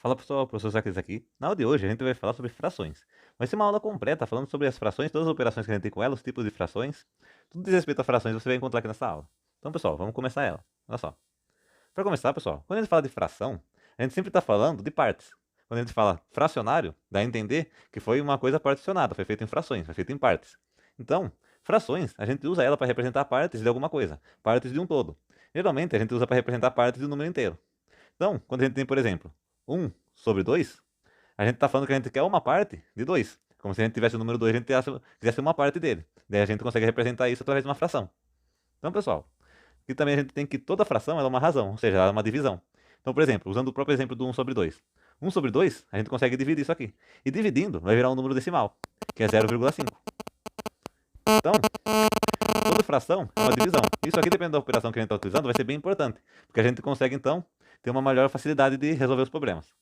Fala pessoal, professor Sacris aqui. Na aula de hoje a gente vai falar sobre frações. Vai ser uma aula completa falando sobre as frações, todas as operações que a gente tem com elas, os tipos de frações. Tudo diz respeito a frações você vai encontrar aqui nessa aula. Então pessoal, vamos começar ela. Olha só. Para começar pessoal, quando a gente fala de fração, a gente sempre está falando de partes. Quando a gente fala fracionário, dá a entender que foi uma coisa particionada, foi feito em frações, foi feito em partes. Então, frações, a gente usa ela para representar partes de alguma coisa, partes de um todo. Geralmente a gente usa para representar partes de um número inteiro. Então, quando a gente tem, por exemplo, 1/2, a gente está falando que a gente quer uma parte de 2. Como se a gente tivesse o número 2 e a gente quisesse uma parte dele. Daí a gente consegue representar isso através de uma fração. Então, pessoal, aqui também a gente tem que toda fração ela é uma razão, ou seja, ela é uma divisão. Então, por exemplo, usando o próprio exemplo do 1/2. 1/2, a gente consegue dividir isso aqui. E dividindo, vai virar um número decimal, que é 0,5. Então, toda fração é uma divisão. Isso aqui, dependendo da operação que a gente está utilizando, vai ser bem importante. Porque a gente consegue, então, ter uma maior facilidade de resolver os problemas.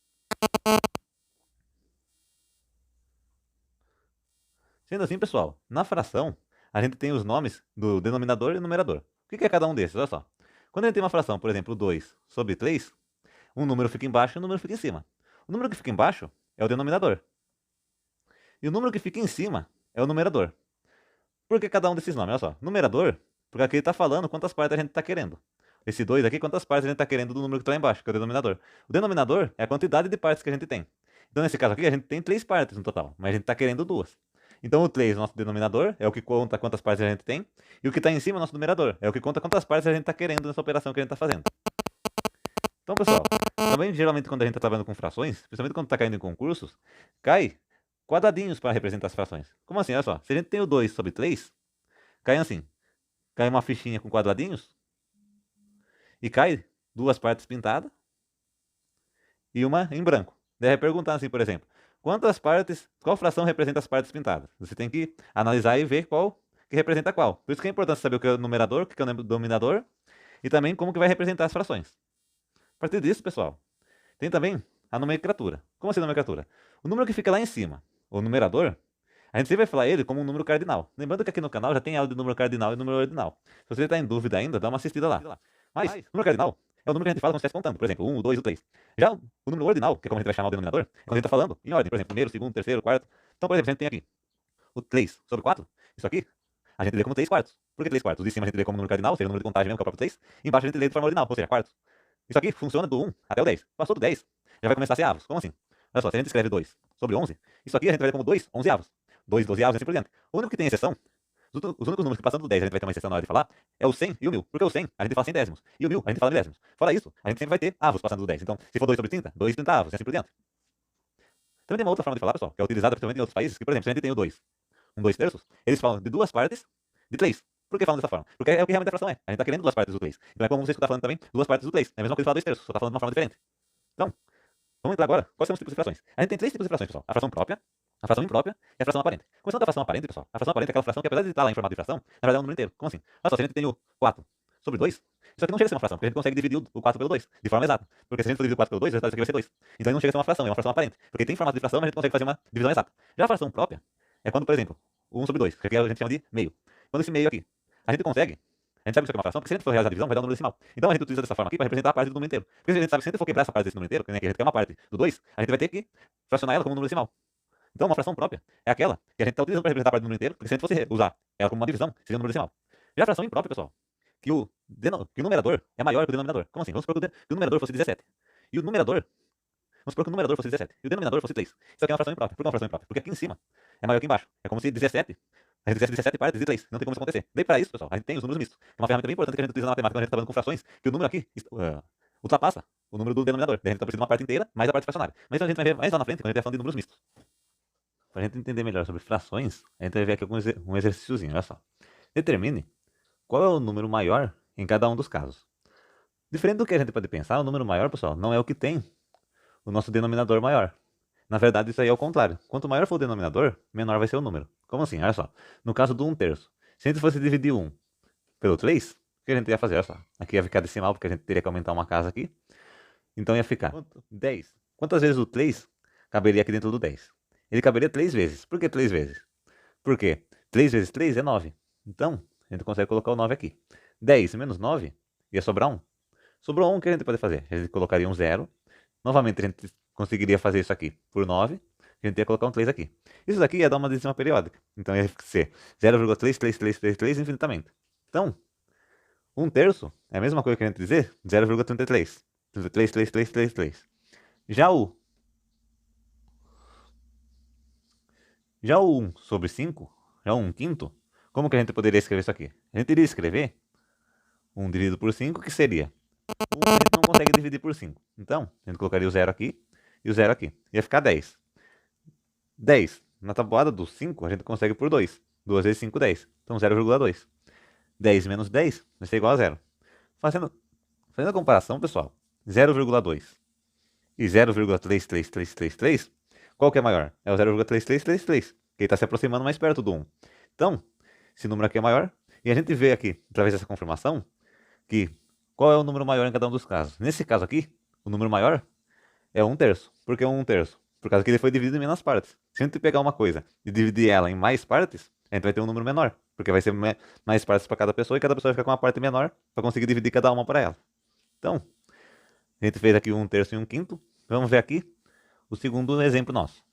Sendo assim, pessoal, na fração, a gente tem os nomes do denominador e numerador. O que é cada um desses? Olha só. Quando a gente tem uma fração, por exemplo, 2/3, um número fica embaixo e um número fica em cima. O número que fica embaixo é o denominador. E o número que fica em cima é o numerador. Por que cada um desses nomes? Olha só. Numerador, porque aqui ele está falando quantas partes a gente está querendo. Esse 2 aqui, quantas partes a gente está querendo do número que está lá embaixo, que é o denominador. O denominador é a quantidade de partes que a gente tem. Então, nesse caso aqui, a gente tem 3 partes no total, mas a gente está querendo 2. Então, o 3, nosso denominador, é o que conta quantas partes a gente tem. E o que está em cima, nosso numerador, é o que conta quantas partes a gente está querendo nessa operação que a gente está fazendo. Então, pessoal, também geralmente quando a gente está trabalhando com frações, principalmente quando está caindo em concursos, cai quadradinhos para representar as frações. Como assim? Olha só. Se a gente tem o 2/3, cai assim. Cai uma fichinha com quadradinhos e cai duas partes pintadas e uma em branco. Deve perguntar assim, por exemplo, qual fração representa as partes pintadas? Você tem que analisar e ver qual que representa qual. Por isso que é importante saber o que é o numerador, o que é o denominador e também como que vai representar as frações. A partir disso, pessoal, tem também a nomenclatura. Como assim nomenclatura? O número que fica lá em cima, o numerador, a gente sempre vai falar ele como um número cardinal. Lembrando que aqui no canal já tem aula de número cardinal e número ordinal. Se você está em dúvida ainda, dá uma assistida lá. Mas, o número cardinal é o número que a gente fala quando estivesse contando. Por exemplo, 1, o 2, o 3. Já o número ordinal, que é como a gente vai chamar o denominador, é quando a gente está falando em ordem. Por exemplo, primeiro, segundo, terceiro, quarto. Então, por exemplo, a gente tem aqui o 3/4. Isso aqui a gente lê como 3/4. Por que 3/4? O de cima a gente lê como número cardinal, ou seja, o número de contagem mesmo, que é o próprio 3. Embaixo a gente lê de forma ordinal, ou seja, quartos. Isso aqui funciona do 1 até o 10. Passou do 10, já vai começar a ser avos. Como assim? Olha só, se a gente escreve 2/11, isso aqui a gente vai ler como 2/11avos. 2/12avos e assim por diante. O único que tem exceção, os únicos números que passando do 10 a gente vai ter uma exceção na hora de falar, é o 100 e o 1000. Porque o 100 a gente fala 100 décimos. E o 1000 a gente fala milésimos. Fora isso, a gente sempre vai ter avos passando do 10. Então, se for 2/30, 2/30avos e assim por diante. Também tem uma outra forma de falar, pessoal, que é utilizada principalmente em outros países, que, por exemplo, se a gente tem o 2, 2/3, eles falam de duas partes de 3. Por que falam dessa forma? Porque é o que realmente a fração é. A gente está querendo duas partes do 3. Então é como você escutar falando também duas partes do 3. É a mesma coisa que falar 2/3, só está falando de uma forma diferente. Então, vamos entrar agora. Quais são os tipos de frações? A gente tem três tipos de frações, pessoal. A fração própria, a fração imprópria e a fração aparente. Começando da fração aparente, pessoal. A fração aparente é aquela fração que, apesar de estar lá em formato de fração, na verdade é um número inteiro. Como assim? Olha só, se a gente tem o 4/2, isso aqui não chega a ser uma fração, porque a gente consegue dividir o 4 pelo 2, de forma exata. Porque se a gente for dividir o 4 pelo 2, o resultado disso aqui vai ser 2. Então ele não chega a ser uma fração, é uma fração aparente. Porque tem formato de fração, mas a gente consegue fazer uma divisão exata. Já a fração própria é quando, por exemplo, o 1/2, que aqui a gente chama de meio. Quando esse meio aqui, a gente consegue. A gente sabe que isso aqui é uma fração, porque se a gente for realizar a divisão, vai dar um número decimal. Então a gente utiliza dessa forma aqui para representar a parte do número inteiro. Porque se a gente sabe que se a gente for quebrar essa parte desse número inteiro, que a gente quer uma parte do 2, a gente vai ter que fracionar ela como um número decimal. Então, uma fração própria é aquela que a gente está utilizando para representar a parte do número inteiro, porque se a gente fosse usar ela como uma divisão, seria um número decimal. Já a fração imprópria, pessoal, que o numerador é maior que o denominador. Como assim? Vamos supor que o numerador fosse 17. E o numerador, vamos supor que o numerador fosse 17 e o denominador fosse 3. Isso aqui é uma fração imprópria. Por que é uma fração imprópria? Porque aqui em cima é maior que embaixo. É como se 17, a gente fizesse 17 partes de 3. Não tem como isso acontecer. Daí para isso, pessoal, a gente tem os números mistos. É uma ferramenta bem importante que a gente utiliza na matemática quando a gente está trabalhando com frações, que o número aqui ultrapassa o número do denominador. Daí a gente está precisando de uma parte inteira mais a parte fracionária. Mas isso a gente vai ver mais lá na frente quando a gente estiver falando de números mistos. Para a gente entender melhor sobre frações, a gente vai ver aqui um exercíciozinho, olha só. Determine qual é o número maior em cada um dos casos. Diferente do que a gente pode pensar, o número maior, pessoal, não é o que tem o nosso denominador maior. Na verdade, isso aí é o contrário. Quanto maior for o denominador, menor vai ser o número. Como assim? Olha só. No caso do 1/3, se a gente fosse dividir 1 pelo 3, o que a gente ia fazer? Olha só. Aqui ia ficar decimal, porque a gente teria que aumentar uma casa aqui. Então ia ficar 10. Quantas vezes o 3 caberia aqui dentro do 10? Ele caberia 3 vezes. Por que 3 vezes? Porque 3 vezes 3 é 9. Então, a gente consegue colocar o 9 aqui. 10 menos 9 ia sobrar 1. Sobrou 1, o que a gente pode fazer? A gente colocaria um 0. Novamente, a gente conseguiria fazer isso aqui por 9, a gente ia colocar um 3 aqui. Isso daqui ia dar uma dízima periódica. Então ia ser 0,33333 infinitamente. Então, 1/3 é a mesma coisa que a gente dizer 0,33. 333333. Já o Já o 1 sobre 5, já o 1/5, como que a gente poderia escrever isso aqui? A gente iria escrever 1 dividido por 5, que seria 1 a gente não consegue dividir por 5. Então, a gente colocaria o 0 aqui e o 0 aqui. Ia ficar 10. 10. Na tabuada do 5, a gente consegue por 2. 2 vezes 5, 10. Então, 0,2. 10 menos 10 vai ser igual a 0. Fazendo a comparação, pessoal, 0,2 e 0,33333, qual que é maior? É o 0,3333, que está se aproximando mais perto do 1. Então, esse número aqui é maior, e a gente vê aqui, através dessa confirmação, que qual é o número maior em cada um dos casos. Nesse caso aqui, o número maior é 1/3. Por que 1/3? Por causa que ele foi dividido em menos partes. Se a gente pegar uma coisa e dividir ela em mais partes, a gente vai ter um número menor, porque vai ser mais partes para cada pessoa, e cada pessoa vai ficar com uma parte menor para conseguir dividir cada uma para ela. Então, a gente fez aqui 1/3 e 1/5. Vamos ver aqui o segundo exemplo nosso.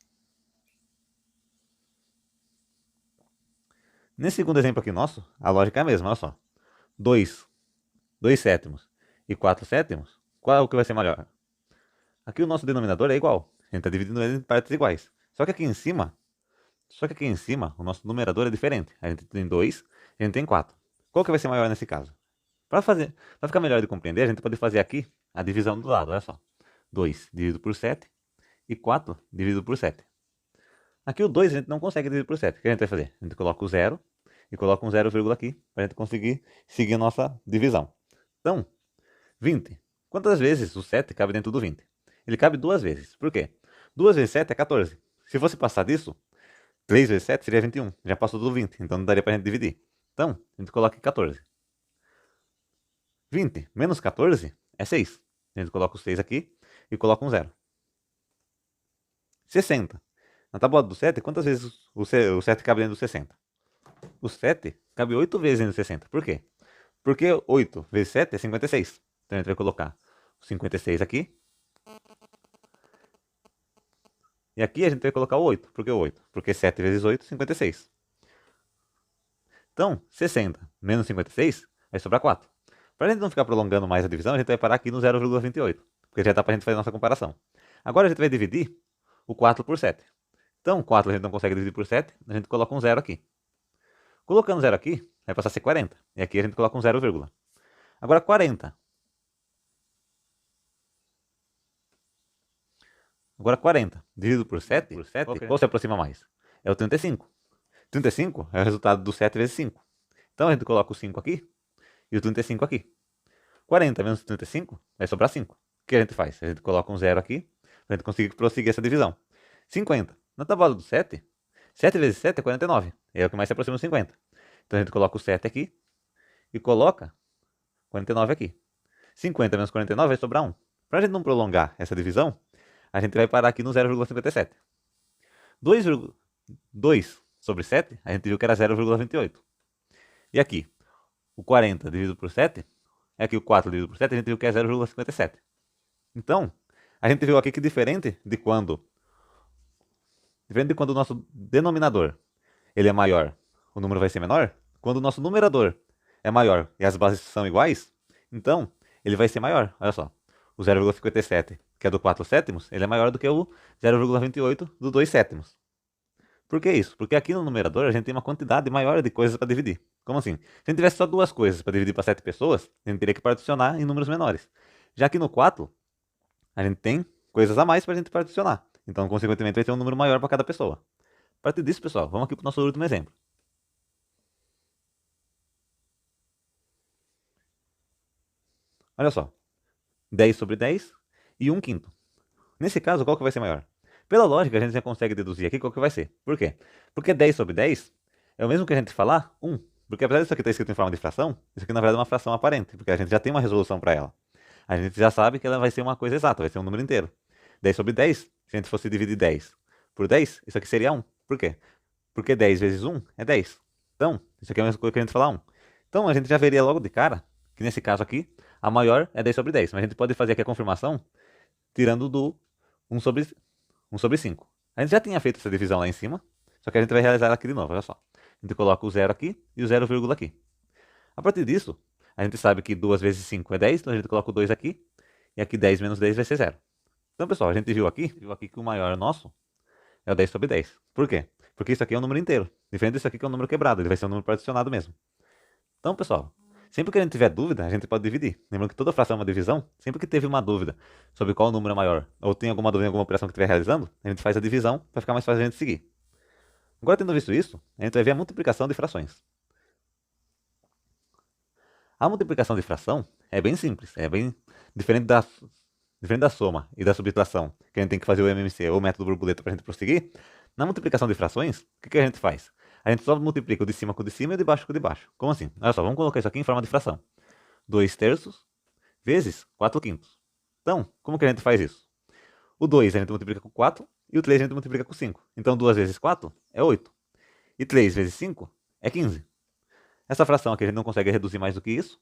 Nesse segundo exemplo aqui nosso, a lógica é a mesma, olha só. 2 sétimos e 4 sétimos, qual é o que vai ser maior? Aqui o nosso denominador é igual. A gente está dividindo ele em partes iguais. Só que aqui em cima, o nosso numerador é diferente. A gente tem 2, a gente tem 4. Qual que vai ser maior nesse caso? Para ficar melhor de compreender, a gente pode fazer aqui a divisão do lado, olha só. 2 dividido por 7 e 4 dividido por 7. Aqui o 2 a gente não consegue dividir por 7. O que a gente vai fazer? A gente coloca o 0 e coloca um 0, aqui, para a gente conseguir seguir a nossa divisão. Então, 20. Quantas vezes o 7 cabe dentro do 20? Ele cabe 2 vezes. Por quê? 2 vezes 7 é 14. Se fosse passar disso, 3 vezes 7 seria 21. Já passou do 20, então não daria para a gente dividir. Então, a gente coloca 14. 20 menos 14 é 6. A gente coloca o 6 aqui e coloca um 0. 60. Na tábua do 7, quantas vezes o 7 cabe dentro do 60? O 7 cabe 8 vezes dentro do 60. Por quê? Porque 8 vezes 7 é 56. Então a gente vai colocar o 56 aqui. E aqui a gente vai colocar o 8. Por que o 8? Porque 7 vezes 8 é 56. Então, 60 menos 56 vai sobrar 4. Para a gente não ficar prolongando mais a divisão, a gente vai parar aqui no 0,28. Porque já dá para a gente fazer a nossa comparação. Agora a gente vai dividir o 4 por 7. Então, 4 a gente não consegue dividir por 7, a gente coloca um 0 aqui. Colocando 0 aqui, vai passar a ser 40. E aqui a gente coloca um 0, Agora 40. Agora 40 dividido por 7, qual se aproxima mais? É o 35. 35 é o resultado do 7 vezes 5. Então a gente coloca o 5 aqui e o 35 aqui. 40 menos 35 vai sobrar 5. O que a gente faz? A gente coloca um 0 aqui para a gente conseguir prosseguir essa divisão. 50. Na tabela do 7, 7 vezes 7 é 49. É o que mais se aproxima do 50. Então a gente coloca o 7 aqui e coloca 49 aqui. 50 menos 49 vai sobrar 1. Para a gente não prolongar essa divisão, a gente vai parar aqui no 0,57. 2 sobre 7, a gente viu que era 0,28. E aqui, o 40 dividido por 7, é aqui o 4 dividido por 7, a gente viu que é 0,57. Então, a gente viu aqui que diferente de quando o nosso denominador ele é maior, o número vai ser menor. Quando o nosso numerador é maior e as bases são iguais, então ele vai ser maior. Olha só, o 0,57, que é do 4 sétimos, ele é maior do que o 0,28 do 2 sétimos. Por que isso? Porque aqui no numerador a gente tem uma quantidade maior de coisas para dividir. Como assim? Se a gente tivesse só 2 coisas para dividir para 7 pessoas, a gente teria que particionar em números menores. Já aqui no 4, a gente tem coisas a mais para a gente particionar. Então, consequentemente, vai ter um número maior para cada pessoa. A partir disso, pessoal, vamos aqui para o nosso último exemplo. Olha só, 10 sobre 10 e 1/5. Nesse caso, qual que vai ser maior? Pela lógica, a gente já consegue deduzir aqui qual que vai ser. Por quê? Porque 10 sobre 10 é o mesmo que a gente falar 1. Porque apesar disso aqui estar escrito em forma de fração, isso aqui na verdade é uma fração aparente, porque a gente já tem uma resolução para ela. A gente já sabe que ela vai ser uma coisa exata, vai ser um número inteiro. 10 sobre 10, se a gente fosse dividir 10 por 10, isso aqui seria 1. Por quê? Porque 10 vezes 1 é 10. Então, isso aqui é a mesma coisa que a gente falar 1. Então, a gente já veria logo de cara que nesse caso aqui, a maior é 10 sobre 10. Mas a gente pode fazer aqui a confirmação tirando do 1 sobre 5. A gente já tinha feito essa divisão lá em cima, só que a gente vai realizar ela aqui de novo, olha só. A gente coloca o 0 aqui e o 0, aqui. A partir disso, a gente sabe que 2 vezes 5 é 10, então a gente coloca o 2 aqui, e aqui 10 menos 10 vai ser 0. Então, pessoal, a gente viu aqui que o maior nosso é o 10 sobre 10. Por quê? Porque isso aqui é um número inteiro, diferente disso aqui que é um número quebrado, ele vai ser um número particionado mesmo. Então, pessoal, sempre que a gente tiver dúvida, a gente pode dividir. Lembrando que toda fração é uma divisão, sempre que teve uma dúvida sobre qual número é maior, ou tem alguma dúvida em alguma operação que estiver realizando, a gente faz a divisão para ficar mais fácil a gente seguir. Agora, tendo visto isso, a gente vai ver a multiplicação de frações. A multiplicação de fração é bem simples, é bem diferente da soma e da subtração, que a gente tem que fazer o MMC ou o método borboleta para a gente prosseguir. Na multiplicação de frações, o que a gente faz? A gente só multiplica o de cima com o de cima e o de baixo com o de baixo. Como assim? Olha só, vamos colocar isso aqui em forma de fração. 2 terços vezes 4 quintos. Então, como que a gente faz isso? O 2 a gente multiplica com 4 e o 3 a gente multiplica com 5. Então 2 vezes 4 é 8. E 3 vezes 5 é 15. Essa fração aqui a gente não consegue reduzir mais do que isso.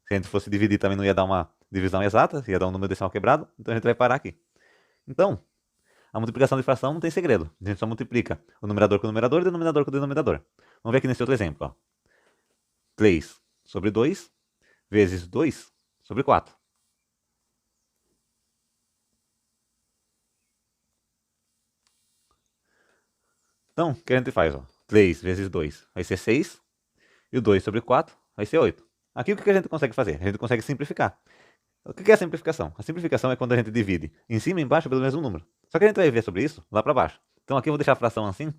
Se a gente fosse dividir também não ia dar uma divisão exata, ia dar um número decimal quebrado. Então a gente vai parar aqui. Então, a multiplicação de fração não tem segredo. A gente só multiplica o numerador com o numerador e o denominador com o denominador. Vamos ver aqui nesse outro exemplo. Ó. 3 sobre 2 vezes 2 sobre 4. Então, o que a gente faz? Ó? 3 vezes 2 vai ser 6. E o 2 sobre 4 vai ser 8. Aqui o que a gente consegue fazer? A gente consegue simplificar. O que é a simplificação? A simplificação é quando a gente divide em cima e embaixo pelo mesmo número. Só que a gente vai ver sobre isso lá para baixo. Então aqui eu vou deixar a fração assim,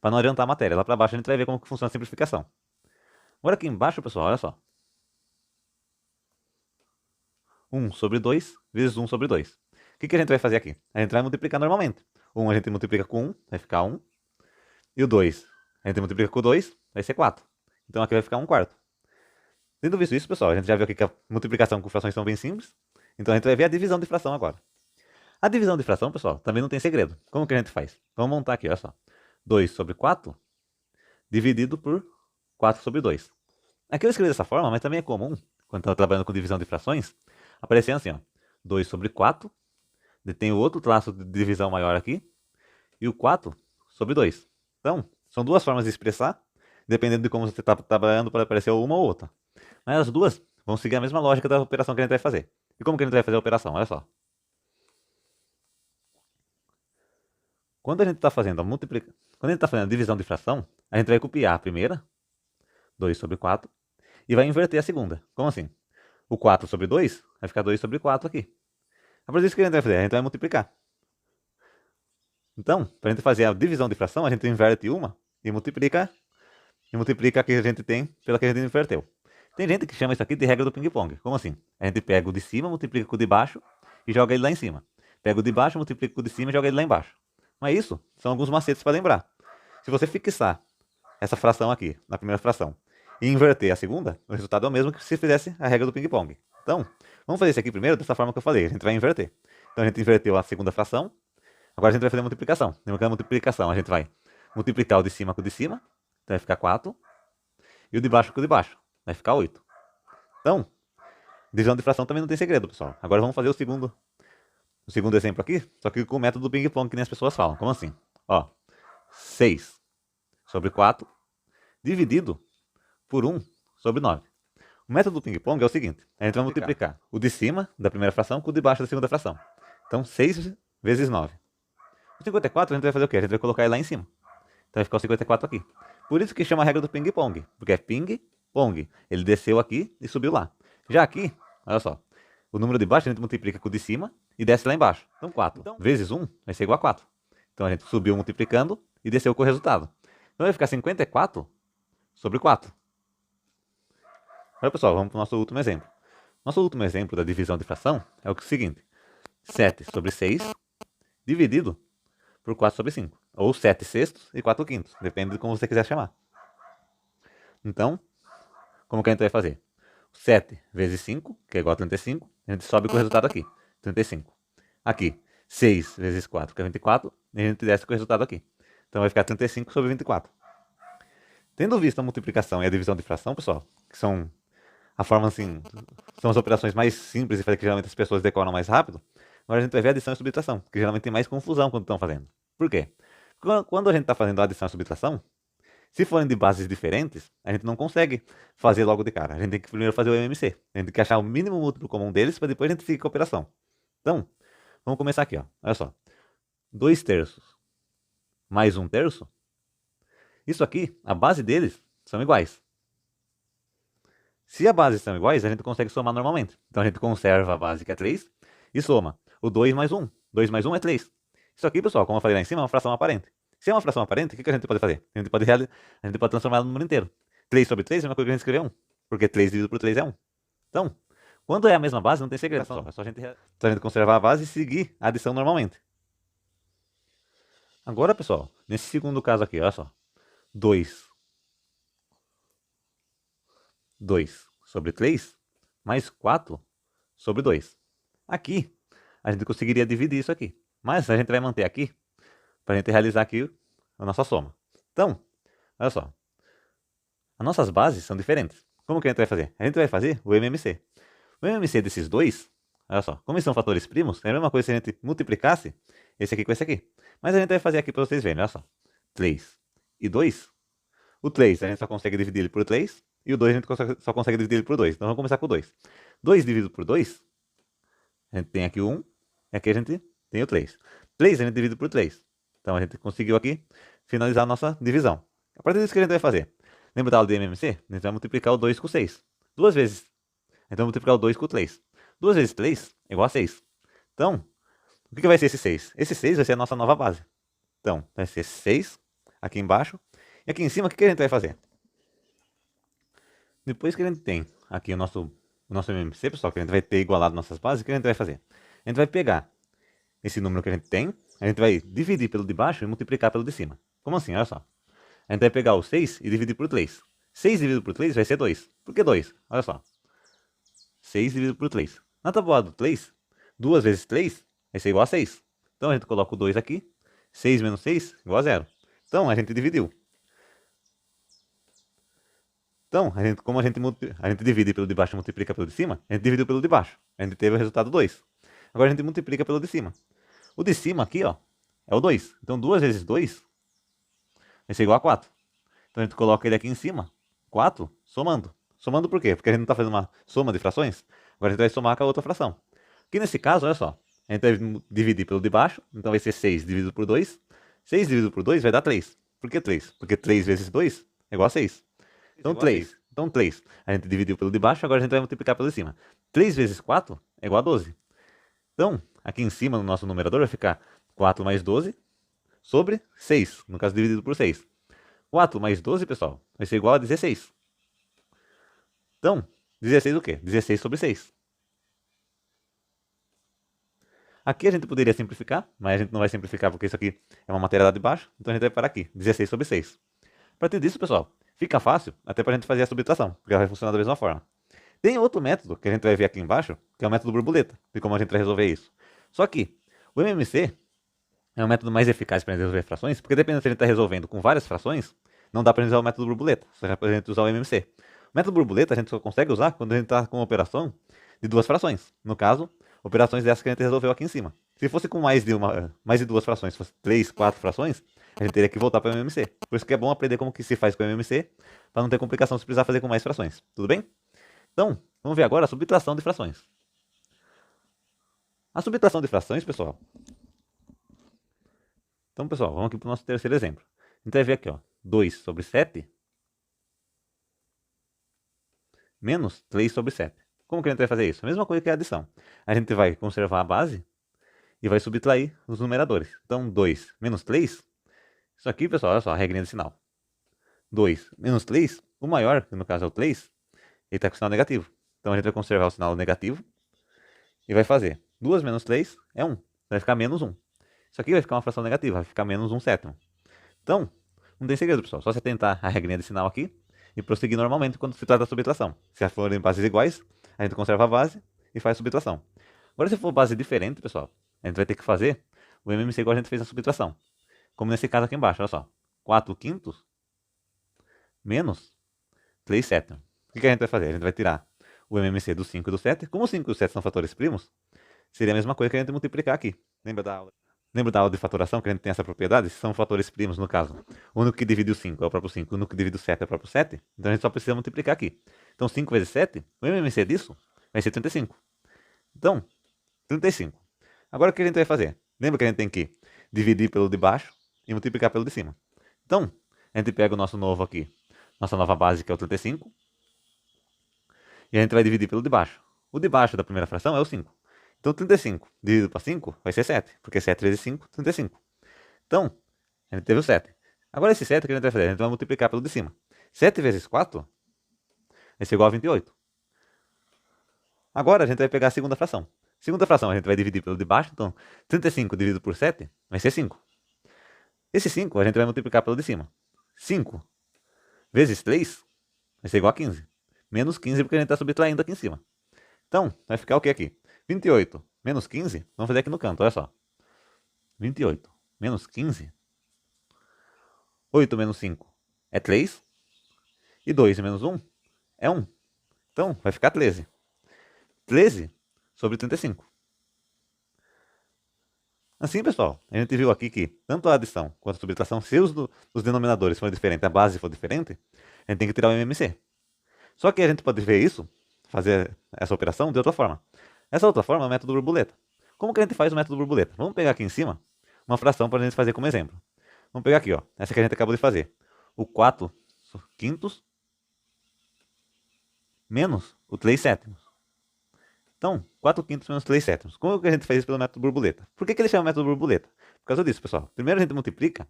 para não adiantar a matéria. Lá para baixo a gente vai ver como que funciona a simplificação. Agora aqui embaixo, pessoal, olha só. 1 sobre 2 vezes 1 sobre 2. O que a gente vai fazer aqui? A gente vai multiplicar normalmente. 1 a gente multiplica com 1, vai ficar 1. E o 2 a gente multiplica com 2, vai ser 4. Então aqui vai ficar 1 quarto. Tendo visto isso, pessoal, a gente já viu aqui que a multiplicação com frações são bem simples. Então a gente vai ver a divisão de fração agora. A divisão de fração, pessoal, também não tem segredo. Como que a gente faz? Vamos montar aqui, olha só. 2 sobre 4 dividido por 4 sobre 2. Aqui eu escrevi dessa forma, mas também é comum, quando estamos trabalhando com divisão de frações, aparecendo assim, ó. 2 sobre 4, tem o outro traço de divisão maior aqui, e o 4 sobre 2. Então, são duas formas de expressar, dependendo de como você está trabalhando, para aparecer uma ou outra. Mas as duas vão seguir a mesma lógica da operação que a gente vai fazer. E como que a gente vai fazer a operação? Olha só. Quando a gente está fazendo a divisão de fração, a gente vai copiar a primeira, 2 sobre 4, e vai inverter a segunda. Como assim? O 4 sobre 2 vai ficar 2 sobre 4 aqui. É por isso que a gente vai fazer, a gente vai multiplicar. Então, para a gente fazer a divisão de fração, a gente inverte uma e multiplica a que a gente tem pela que a gente inverteu. Tem gente que chama isso aqui de regra do ping-pong. Como assim? A gente pega o de cima, multiplica com o de baixo e joga ele lá em cima. Pega o de baixo, multiplica com o de cima e joga ele lá embaixo. Mas isso são alguns macetes para lembrar. Se você fixar essa fração aqui, na primeira fração, e inverter a segunda, o resultado é o mesmo que se fizesse a regra do ping-pong. Então, vamos fazer isso aqui primeiro dessa forma que eu falei. A gente vai inverter. Então a gente inverteu a segunda fração. Agora a gente vai fazer a multiplicação. Lembra que na multiplicação a gente vai multiplicar o de cima com o de cima. Então vai ficar 4. E o de baixo com o de baixo. Vai ficar 8. Então, divisão de fração também não tem segredo, pessoal. Agora vamos fazer o segundo exemplo aqui, só que com o método do ping-pong que nem as pessoas falam. Como assim? Ó, 6 sobre 4 dividido por 1 sobre 9. O método do ping-pong é o seguinte. A gente vai multiplicar o de cima da primeira fração com o de baixo da segunda fração. Então, 6 vezes 9. O 54 a gente vai fazer o quê? A gente vai colocar ele lá em cima. Então vai ficar o 54 aqui. Por isso que chama a regra do ping-pong. Porque é ping-pong. Ele desceu aqui e subiu lá. Já aqui, olha só. O número de baixo a gente multiplica com o de cima e desce lá embaixo. Então 4 vezes 1 vai ser igual a 4. Então a gente subiu multiplicando e desceu com o resultado. Então vai ficar 54 sobre 4. Agora, pessoal, vamos para o nosso último exemplo. Nosso último exemplo da divisão de fração é o seguinte. 7 sobre 6 dividido por 4 sobre 5. Ou 7 sextos e 4 quintos. Depende de como você quiser chamar. Então, como que a gente vai fazer? 7 vezes 5, que é igual a 35. A gente sobe com o resultado aqui. 35. Aqui, 6 vezes 4, que é 24. E a gente desce com o resultado aqui. Então vai ficar 35 sobre 24. Tendo visto a multiplicação e a divisão de fração, pessoal, que são a forma assim, são as operações mais simples e que geralmente as pessoas decoram mais rápido, Agora a gente vai ver adição e subtração, que geralmente tem mais confusão quando estão fazendo. Por quê? Quando a gente está fazendo adição e subtração, se forem de bases diferentes, a gente não consegue fazer logo de cara. A gente tem que primeiro fazer o MMC. A gente tem que achar o mínimo múltiplo comum deles para depois a gente seguir com a operação. Então, vamos começar aqui, ó. Olha só. 2 terços mais 1 terço. Isso aqui, a base deles são iguais. Se a base são iguais, a gente consegue somar normalmente. Então a gente conserva a base que é 3 e soma o 2 mais 1. 2 mais 1 é 3. Isso aqui, pessoal, como eu falei lá em cima, é uma fração aparente. Se é uma fração aparente, o que a gente pode fazer? A gente pode transformar ela no número inteiro. 3 sobre 3 é uma coisa que a gente escrever 1. Porque 3 dividido por 3 é 1. Então, quando é a mesma base, não tem segredo, pessoal. É só a gente conservar a base e seguir a adição normalmente. Agora, pessoal, nesse segundo caso aqui, olha só. 2 sobre 3 mais 4 sobre 2. Aqui, a gente conseguiria dividir isso aqui. Mas a gente vai manter aqui para a gente realizar aqui a nossa soma. Então, olha só. As nossas bases são diferentes. Como que a gente vai fazer? A gente vai fazer o MMC. O MMC desses dois, olha só, como são fatores primos, é a mesma coisa se a gente multiplicasse esse aqui com esse aqui. Mas a gente vai fazer aqui para vocês verem, olha só. 3 e 2. O 3 a gente só consegue dividir ele por 3. E o 2 a gente só consegue dividir ele por 2. Então vamos começar com o 2. 2 dividido por 2, a gente tem aqui o 1. E aqui a gente tem o 3. 3 a gente divide por 3. Então a gente conseguiu aqui finalizar a nossa divisão. A partir disso que a gente vai fazer? Lembra da aula de MMC? A gente vai multiplicar o 2 com 6. Duas vezes. Então multiplicar o 2 com o 3. 2 vezes 3 é igual a 6. Então, o que vai ser esse 6? Esse 6 vai ser a nossa nova base. Então, vai ser 6 aqui embaixo. E aqui em cima, o que a gente vai fazer? Depois que a gente tem aqui o nosso MMC, pessoal, que a gente vai ter igualado nossas bases, o que a gente vai fazer? A gente vai pegar esse número que a gente tem, a gente vai dividir pelo de baixo e multiplicar pelo de cima. Como assim? Olha só. A gente vai pegar o 6 e dividir por 3. 6 dividido por 3 vai ser 2. Por que 2? Olha só. 6 dividido por 3. Na tabuada do 3, 2 vezes 3 vai ser igual a 6. Então a gente coloca o 2 aqui. 6 menos 6 igual a 0. Então a gente dividiu. Então, como a gente divide pelo de baixo e multiplica pelo de cima, a gente dividiu pelo de baixo. A gente teve o resultado 2. Agora a gente multiplica pelo de cima. O de cima aqui, ó, é o 2. Então 2 vezes 2 vai ser igual a 4. Então a gente coloca ele aqui em cima, 4, somando. Somando por quê? Porque a gente não está fazendo uma soma de frações. Agora a gente vai somar com a outra fração. Aqui nesse caso, olha só, a gente vai dividir pelo de baixo, então vai ser 6 dividido por 2. 6 dividido por 2 vai dar 3. Por que 3? Porque 3 vezes 2 é igual a 6. Então 3. Então 3. A gente dividiu pelo de baixo, agora a gente vai multiplicar pelo de cima. 3 vezes 4 é igual a 12. Então, aqui em cima no nosso numerador vai ficar 4 mais 12 sobre 6. No caso, dividido por 6. 4 mais 12, pessoal, vai ser igual a 16. Então, 16 o quê? 16 sobre 6. Aqui a gente poderia simplificar, mas a gente não vai simplificar porque isso aqui é uma matéria lá de baixo. Então a gente vai parar aqui, 16 sobre 6. A partir disso, pessoal, fica fácil até para a gente fazer a subtração, porque ela vai funcionar da mesma forma. Tem outro método que a gente vai ver aqui embaixo, que é o método borboleta, de como a gente vai resolver isso. Só que o MMC é um método mais eficaz para resolver frações, porque dependendo se a gente está resolvendo com várias frações, não dá para usar o método borboleta, só dá para a gente usar o MMC. O método borboleta a gente só consegue usar quando a gente está com uma operação de duas frações. No caso, operações dessas que a gente resolveu aqui em cima. Se fosse com mais de duas frações, se fosse 3, 4 frações, a gente teria que voltar para o MMC. Por isso que é bom aprender como que se faz com o MMC, para não ter complicação se precisar fazer com mais frações. Tudo bem? Então, vamos ver agora a subtração de frações. A subtração de frações, pessoal. Então, pessoal, vamos aqui para o nosso terceiro exemplo. A gente vai ver aqui, ó, 2 sobre 7 menos 3 sobre 7. Como que a gente vai fazer isso? A mesma coisa que a adição. A gente vai conservar a base e vai subtrair os numeradores. Então, 2 menos 3. Isso aqui, pessoal, olha só, a regrinha de sinal. 2 menos 3, o maior, que no caso é o 3, ele está com sinal negativo. Então, a gente vai conservar o sinal negativo e vai fazer 2 menos 3 é 1. Vai ficar menos 1. Isso aqui vai ficar uma fração negativa, vai ficar menos 1 sétimo. Então, não tem segredo, pessoal. Só você tentar a regrinha de sinal aqui e prosseguir normalmente quando se trata da subtração. Se forem bases iguais, a gente conserva a base e faz a subtração. Agora, se for base diferente, pessoal, a gente vai ter que fazer o MMC igual a gente fez na subtração. Como nesse caso aqui embaixo, olha só. 4 quintos menos 3 sétimos. O que a gente vai fazer? A gente vai tirar o MMC do 5 e do 7. Como o 5 e o 7 são fatores primos, seria a mesma coisa que a gente multiplicar aqui. Lembra da aula? Lembra da aula de fatoração, que a gente tem essa propriedade? São fatores primos, no caso. O único que divide o 5 é o próprio 5, o único que divide o 7 é o próprio 7. Então a gente só precisa multiplicar aqui. Então 5 vezes 7, o MMC disso vai ser 35. Então, 35. Agora o que a gente vai fazer? Lembra que a gente tem que dividir pelo de baixo e multiplicar pelo de cima. Então, a gente pega o nosso novo aqui, nossa nova base, que é o 35, e a gente vai dividir pelo de baixo. O de baixo da primeira fração é o 5. Então 35 dividido para 5 vai ser 7, porque 7 vezes 5, 35. Então, a gente teve o 7. Agora esse 7 que a gente vai fazer? A gente vai multiplicar pelo de cima. 7 vezes 4 vai ser igual a 28. Agora a gente vai pegar a segunda fração. Segunda fração a gente vai dividir pelo de baixo, então 35 dividido por 7 vai ser 5. Esse 5 a gente vai multiplicar pelo de cima. 5 vezes 3 vai ser igual a 15. Menos 15 porque a gente está subtraindo aqui em cima. Então, vai ficar o que aqui? 28 menos 15, vamos fazer aqui no canto, olha só. 28 menos 15, 8 menos 5 é 3, e 2 menos 1 é 1. Então, vai ficar 13. 13 sobre 35. Assim, pessoal, a gente viu aqui que tanto a adição quanto a subtração, se os denominadores forem diferentes, a base for diferente, a gente tem que tirar o MMC. Só que a gente pode ver isso, fazer essa operação de outra forma. Essa outra forma é o método borboleta. Como que a gente faz o método borboleta? Vamos pegar aqui em cima uma fração para a gente fazer como exemplo. Vamos pegar aqui, ó, essa que a gente acabou de fazer. O 4 quintos menos o 3 sétimos. Então, 4 quintos menos 3 sétimos. Como que a gente faz isso pelo método borboleta? Por que ele chama método borboleta? Por causa disso, pessoal. Primeiro a gente multiplica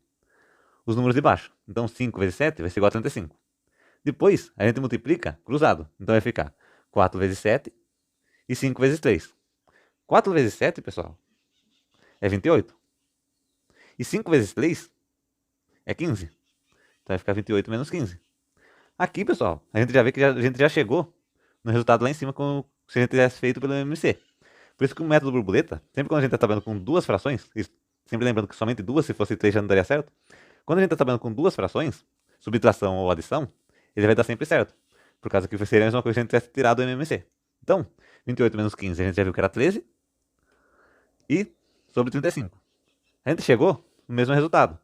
os números de baixo. Então, 5 vezes 7 vai ser igual a 35. Depois, a gente multiplica cruzado. Então, vai ficar 4 vezes 7 e 5 vezes 3. 4 vezes 7, pessoal, é 28. E 5 vezes 3 é 15. Então, vai ficar 28 menos 15. Aqui, pessoal, a gente já vê que a gente já chegou no resultado lá em cima se a gente tivesse feito pelo MMC. Por isso que o método borboleta, sempre quando a gente está trabalhando com duas frações, sempre lembrando que somente duas, se fosse 3 já não daria certo. Quando a gente está trabalhando com duas frações, subtração ou adição, ele vai dar sempre certo. Por causa que seria a mesma coisa se a gente tivesse tirado o MMC. Então, 28 menos 15 a gente já viu que era 13. E sobre 35. A gente chegou no mesmo resultado.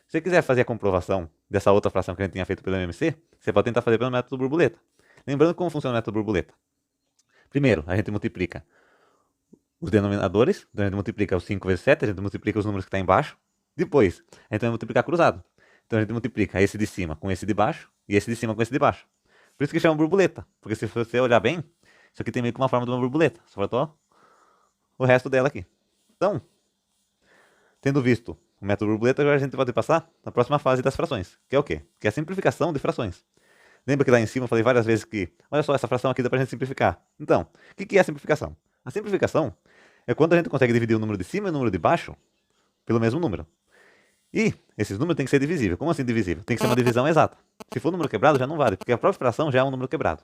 Se você quiser fazer a comprovação dessa outra fração que a gente tinha feito pelo MMC, você pode tentar fazer pelo método borboleta. Lembrando como funciona o método borboleta. Primeiro, a gente multiplica os denominadores, então a gente multiplica os 5 vezes 7, a gente multiplica os números que estão embaixo. Depois, a gente vai multiplicar cruzado. Então a gente multiplica esse de cima com esse de baixo e esse de cima com esse de baixo. Por isso que chama borboleta, porque se você olhar bem, isso aqui tem meio que uma forma de uma borboleta. Só faltou o resto dela aqui. Então, tendo visto o método borboleta, agora a gente pode passar na próxima fase das frações, que é o quê? Que é a simplificação de frações. Lembra que lá em cima eu falei várias vezes que, olha só, essa fração aqui dá pra gente simplificar. Então, o que é a simplificação? A simplificação é quando a gente consegue dividir o número de cima e o número de baixo pelo mesmo número. E esses números têm que ser divisíveis. Como assim divisível? Tem que ser uma divisão exata. Se for número quebrado, já não vale, porque a própria fração já é um número quebrado.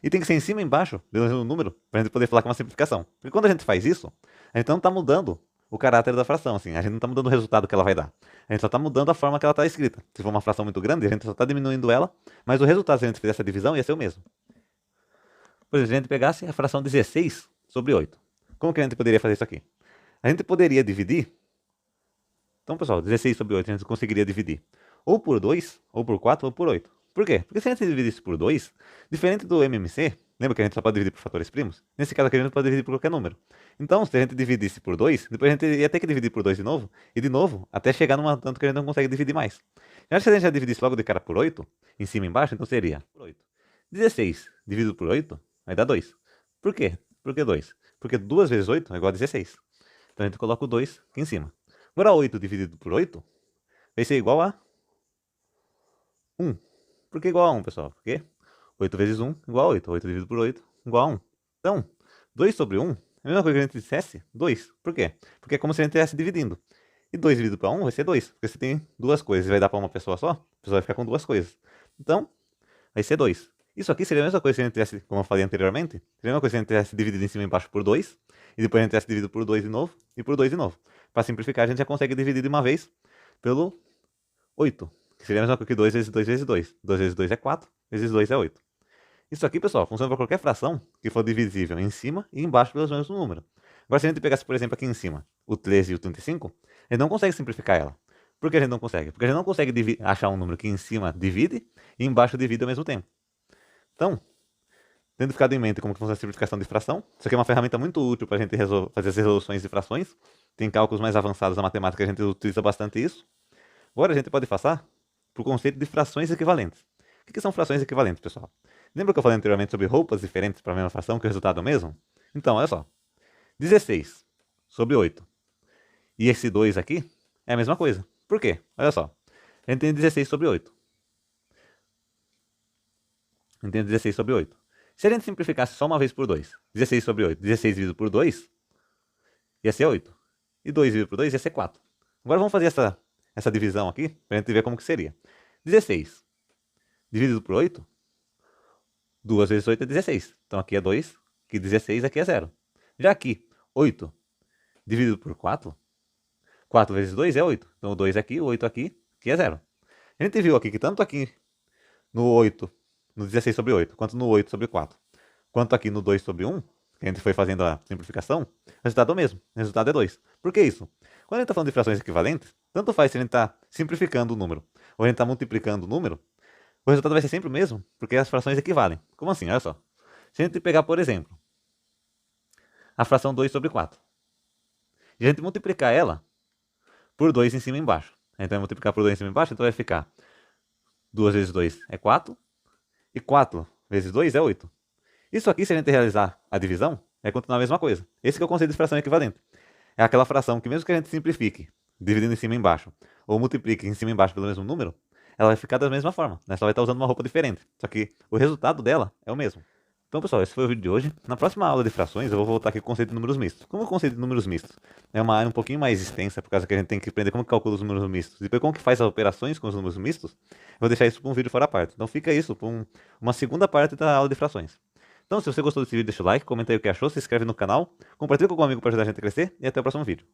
E tem que ser em cima e embaixo do mesmo número pra gente poder falar que é uma simplificação. Porque quando a gente faz isso, a gente não está mudando o caráter da fração, assim. A gente não está mudando o resultado que ela vai dar. A gente só está mudando a forma que ela está escrita. Se for uma fração muito grande, a gente só está diminuindo ela, mas o resultado, se a gente fizer essa divisão, ia ser o mesmo. Por exemplo, se a gente pegasse a fração 16 sobre 8. Como que a gente poderia fazer isso aqui? A gente poderia dividir. Então, pessoal, 16 sobre 8 a gente conseguiria dividir ou por 2, ou por 4, ou por 8. Por quê? Porque se a gente dividisse por 2, diferente do MMC, lembra que a gente só pode dividir por fatores primos? Nesse caso aqui a gente pode dividir por qualquer número. Então, se a gente dividisse por 2, depois a gente ia ter que dividir por 2 de novo, até chegar num tanto que a gente não consegue dividir mais. Já se a gente já dividisse logo de cara por 8, em cima e embaixo, então seria por 8. 16 dividido por 8 vai dar 2. Por quê? Por que 2? Porque 2 vezes 8 é igual a 16. Então a gente coloca o 2 aqui em cima. Agora 8 dividido por 8 vai ser igual a 1. Por que igual a 1, pessoal? Porque 8 vezes 1 igual a 8. 8 dividido por 8 igual a 1. Então, 2 sobre 1 é a mesma coisa que a gente dissesse 2. Por quê? Porque é como se a gente estivesse dividindo. E 2 dividido para 1 vai ser 2. Porque você tem duas coisas e vai dar para uma pessoa só, a pessoa vai ficar com duas coisas. Então, vai ser 2. Isso aqui seria a mesma coisa se a gente tivesse, como eu falei anteriormente, seria a mesma coisa se a gente tivesse dividido em cima e embaixo por 2, e depois a gente tivesse dividido por 2 de novo, e por 2 de novo. Para simplificar, a gente já consegue dividir de uma vez pelo 8. Que seria a mesma coisa que 2 vezes 2 vezes 2. 2 vezes 2 é 4, vezes 2 é 8. Isso aqui, pessoal, funciona para qualquer fração que for divisível em cima e embaixo pelos mesmos números. Agora, se a gente pegasse, por exemplo, aqui em cima, o 13 e o 35, a gente não consegue simplificar ela. Por que a gente não consegue? Porque a gente não consegue achar um número que em cima divide e embaixo divide ao mesmo tempo. Então, tendo ficado em mente como que funciona a simplificação de fração, isso aqui é uma ferramenta muito útil para a gente fazer as resoluções de frações. Tem cálculos mais avançados da matemática que a gente utiliza bastante isso. Agora a gente pode passar para o conceito de frações equivalentes. O que são frações equivalentes, pessoal? Lembra que eu falei anteriormente sobre roupas diferentes para a mesma fração, que o resultado é o mesmo? Então, olha só. 16 sobre 8. E esse 2 aqui é a mesma coisa. Por quê? Olha só. A gente tem 16 sobre 8. A gente tem 16 sobre 8. Se a gente simplificasse só uma vez por 2, 16 sobre 8, 16 dividido por 2, ia ser 8. E 2 dividido por 2 ia ser 4. Agora vamos fazer essa divisão aqui, para a gente ver como que seria. 16 dividido por 8, 2 vezes 8 é 16. Então aqui é 2, aqui 16, aqui é 0. Já aqui, 8 dividido por 4, 4 vezes 2 é 8. Então o 2 aqui, o 8 aqui é 0. A gente viu aqui que tanto aqui no 8, no 16 sobre 8, quanto no 8 sobre 4, quanto aqui no 2 sobre 1, que a gente foi fazendo a simplificação, o resultado é o mesmo. O resultado é 2. Por que isso? Quando a gente está falando de frações equivalentes, tanto faz se a gente está simplificando o número ou a gente está multiplicando o número, o resultado vai ser sempre o mesmo, porque as frações equivalem. Como assim? Olha só. Se a gente pegar, por exemplo, a fração 2 sobre 4, e a gente multiplicar ela por 2 em cima e embaixo. A gente vai multiplicar por 2 em cima e embaixo, então vai ficar 2 vezes 2 é 4, e 4 vezes 2 é 8. Isso aqui, se a gente realizar a divisão, vai continuar a mesma coisa. Esse que é o conceito de fração equivalente. É aquela fração que mesmo que a gente simplifique, dividindo em cima e embaixo, ou multiplique em cima e embaixo pelo mesmo número, ela vai ficar da mesma forma, né? Só vai estar usando uma roupa diferente. Só que o resultado dela é o mesmo. Então, pessoal, esse foi o vídeo de hoje. Na próxima aula de frações, eu vou voltar aqui com o conceito de números mistos. Como o conceito de números mistos é uma área um pouquinho mais extensa, por causa que a gente tem que aprender como que calcula os números mistos, e depois como que faz as operações com os números mistos, eu vou deixar isso para um vídeo fora a parte. Então fica isso para uma segunda parte da aula de frações. Então, se você gostou desse vídeo, deixa o like, comenta aí o que achou, se inscreve no canal, compartilha com algum amigo para ajudar a gente a crescer, e até o próximo vídeo.